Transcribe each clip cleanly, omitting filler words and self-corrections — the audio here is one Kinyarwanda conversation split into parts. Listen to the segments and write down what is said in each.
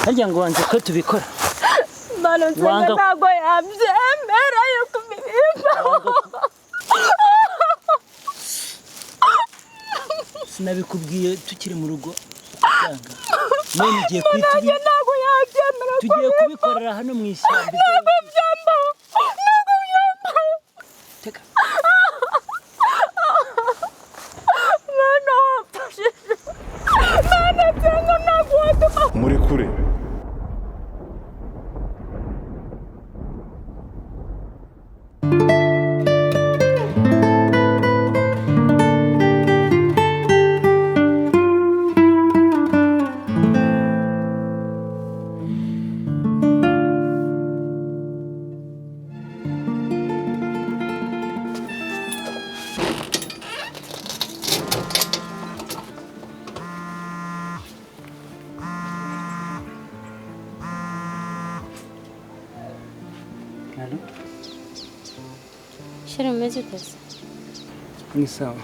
harya ngo wanze ko tubikora Mano nsenga ntago yabyemera yuko ubimpa. Sinabikubwiye tukiri mu rugo cyangwa none ugiye Nanjye ntago yabyemera. tugiye kubikorera hano mu ishyamba. Ntago byambaho. Teka Mano wapfashije. Mano nsenga ntago waduha. muri kure Shira umeze utese. ni sawa.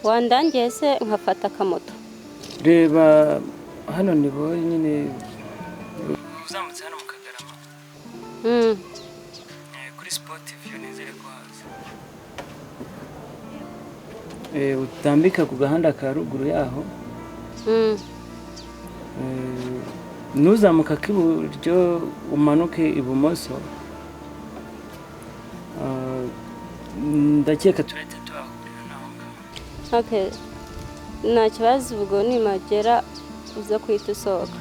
Wandangiye se nkafata akamoto. Reba hano nibo nyine uzamutse hano mu Kagarama. Kuri sport view nizere ko haza. Utambika ku gahanda ka ruguru yaho. Nuzamuka k'iburyo umanuke ibumoso. Ndakeka turahita tuhahurira naho ngaho. Okay. Nta kibazo ubwo nimagera uza kwita usohoka.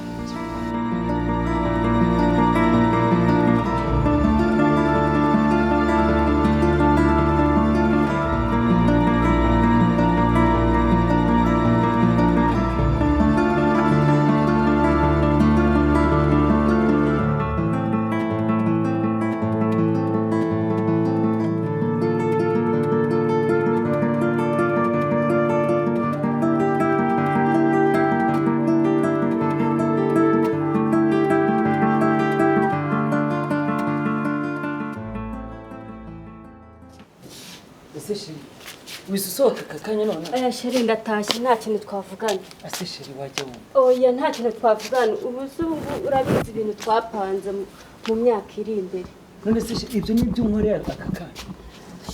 Wisusohoka kakanya none. Aya sheri ndatashye nta kintu twavugana. Ase sheri wajya mu. Oya nta kintu twavugana. Ubu urabizi ibintu twapanze mu myaka iri imbere. None se ibyo ni byo nkorera akakanya.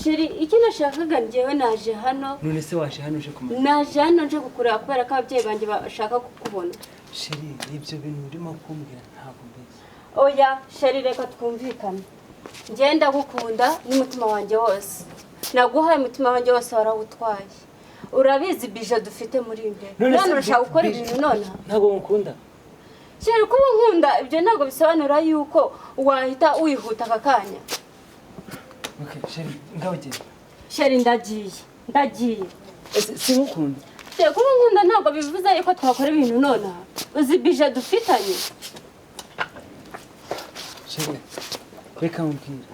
Sheri icyo nashakaga njyewe naje hano. None se waje hano uje kumara. Naje hano nje gukureba kubera ko ababyeyi banjye bashaka kukubona. Sheri ibyo bintu urimo kumbwira ntabwo mbizi. Oya sheri reka twumvikane. Ngenda gukunda n'umutima wanjye wose. Naguhaye umutima wanjye wose warawutwaye. Urabizi bije dufite muri imbere. None urashaka gukora ibintu none? Ntabwo mukunda. Sheri kuba nkunda ibyo ntabwo bisobanura yuko wahita wihuta akakanya. Okay, sheri ngawugiye. Sheri ndagiye. Sinkukunda. Sheri kuba nkunda ntabwo bivuze yuko twakora ibintu none. Uzi bije dufitanye. Sheri reka umbwire.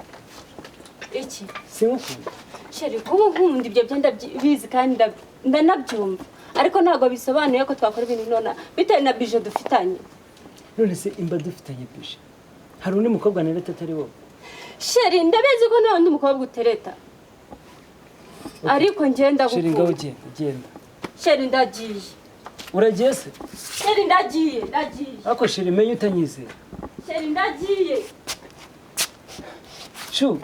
Iki? Sinkukunda. Sheri kuba nkunda ibyo byenda bizi kandi ndanabyumva. Ariko ntabwo bisobanuye ko twakora ibintu none bitewe na bije dufitanye. None se imba dufitanye bije. Hari undi mukobwa nereta atari wowe. Sheri ndabizi ko nta wundi mukobwa utereta. Ariko ngenda gukunda. Sheri ngawugiye genda. Sheri ndagiye. Uragiye se? Sheri ndagiye. Ako sheri menye utanyizera. Sheri ndagiye. Shu.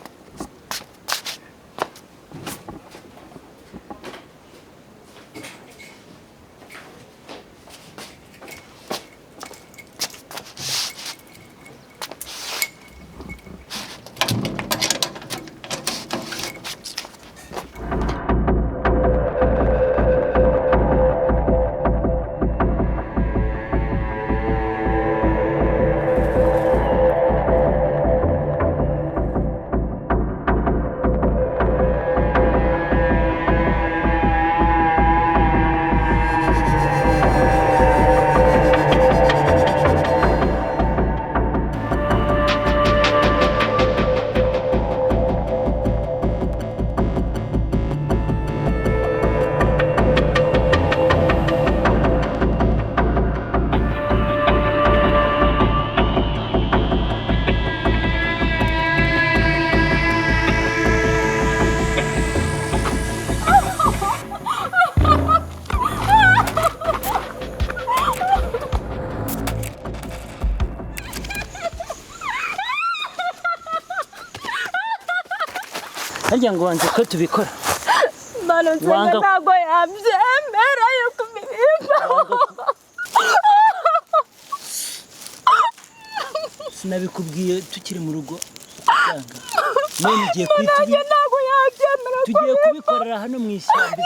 harya ngo wanze ko tubikora Mana nsenga ntabwo yabyemera yuko ibibaho. sinabikubwiye tukiri mu rugo none ugiye Nanjye ntabwo yabyemera. tugiye kubikorera hano mu ishyamba